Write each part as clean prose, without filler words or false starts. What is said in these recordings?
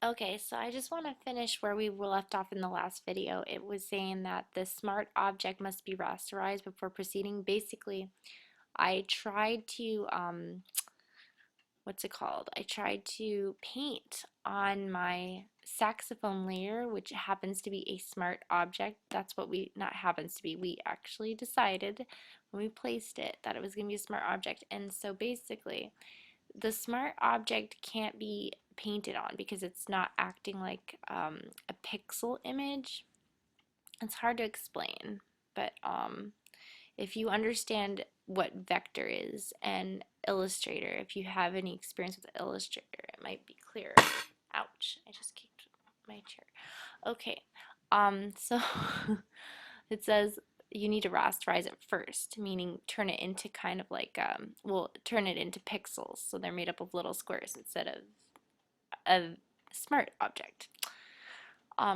Okay, so I just want to finish where we were left off in the last video. It was saying that the smart object must be rasterized before proceeding. Basically, I tried to, what's it called? I tried to paint on my saxophone layer, which happens to be a smart object. That's what not happens to be. We actually decided when we placed it that it was going to be a smart object. And so basically, the smart object can't be painted on because it's not acting like a pixel image. It's hard to explain, but if you understand what vector is and Illustrator, if you have any experience with Illustrator, it might be clearer. Ouch, I just kicked my chair. Okay, so it says you need to rasterize it first, meaning turn it into kind of like, well, turn it into pixels, so they're made up of little squares instead of a smart object,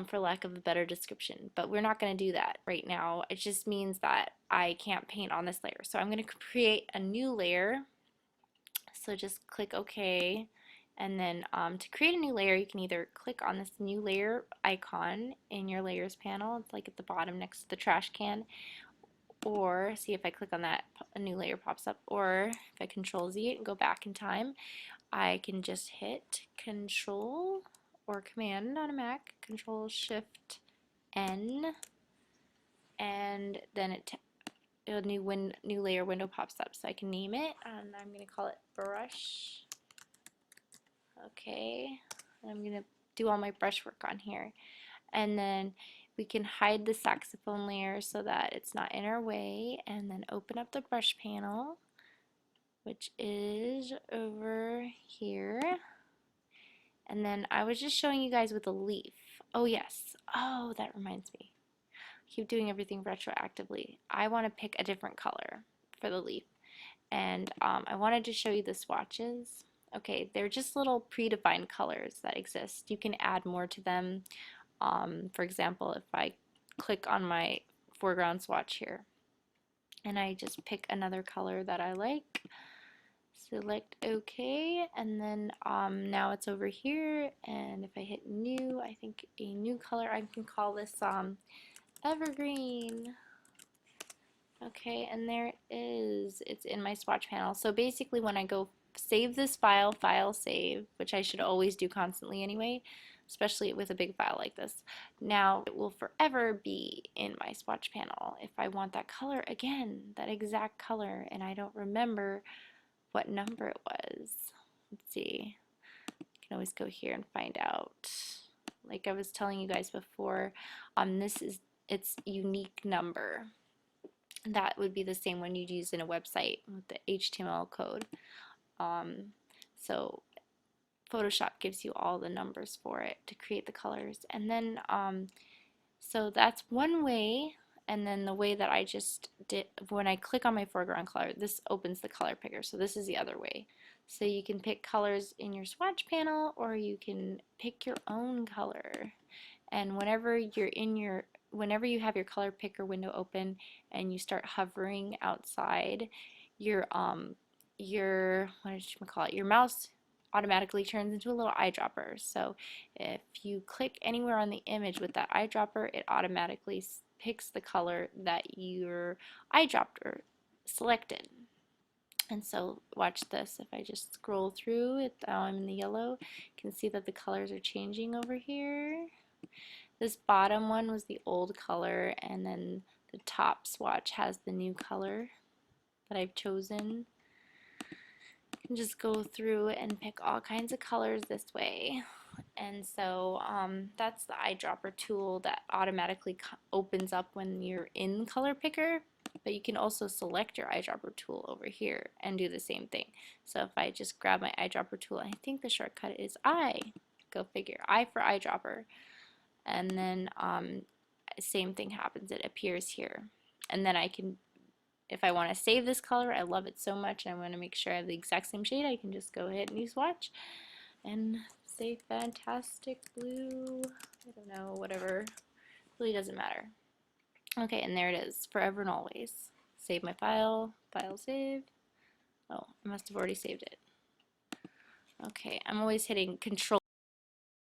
for lack of a better description. But we're not going to do that right now. It just means that I can't paint on this layer. So I'm going to create a new layer. So just click OK. And then to create a new layer, you can either click on this new layer icon in your layers panel. It's like at the bottom next to the trash can. Or see if I click on that, a new layer pops up. Or if I Control Z it and go back in time, I can just hit Control or Command on a Mac, Control Shift N, and then a new layer window pops up. So I can name it, and I'm going to call it Brush. Okay, and I'm going to do all my brush work on here, and then we can hide the saxophone layer so that it's not in our way, and then open up the brush panel, which is over here. And then I was just showing you guys with a leaf. Oh yes, oh that reminds me. Keep doing everything retroactively. I want to pick a different color for the leaf. And I wanted to show you the swatches. Okay, they're just little predefined colors that exist. You can add more to them. For example, if I click on my foreground swatch here, and I just pick another color that I like, select OK, and then now it's over here, and if I hit new, I think a new color, I can call this evergreen. Okay, and there it is. It's in my swatch panel. So basically when I go save this file, file save, which I should always do constantly anyway, especially with a big file like this. Now it will forever be in my swatch panel. If I want that color again, that exact color, and I don't remember what number it was. Let's see. I can always go here and find out. Like I was telling you guys before, this is its unique number. That would be the same one you'd use in a website with the HTML code. So Photoshop gives you all the numbers for it to create the colors. And then, so that's one way. And then the way that I just did, when I click on my foreground color, this opens the color picker. So this is the other way. So you can pick colors in your swatch panel, or you can pick your own color. And whenever you have your color picker window open and you start hovering outside, your your mouse automatically turns into a little eyedropper. So if you click anywhere on the image with that eyedropper, it automatically picks the color that your eyedropper selected. And so watch this. If I just scroll through it, now I'm in the yellow, you can see that the colors are changing over here. This bottom one was the old color, and then the top swatch has the new color that I've chosen. You can just go through and pick all kinds of colors this way. And so that's the eyedropper tool that automatically opens up when you're in Color Picker. But you can also select your eyedropper tool over here and do the same thing. So if I just grab my eyedropper tool, I think the shortcut is I. Go figure. I for eyedropper. And then same thing happens. It appears here. And then I can, if I want to save this color, I love it so much, and I want to make sure I have the exact same shade, I can just go ahead and use swatch and say fantastic blue, I don't know, whatever, really doesn't matter. Okay, and there it is, forever and always. Save my file, file save. Oh, I must have already saved it. Okay, I'm always hitting Control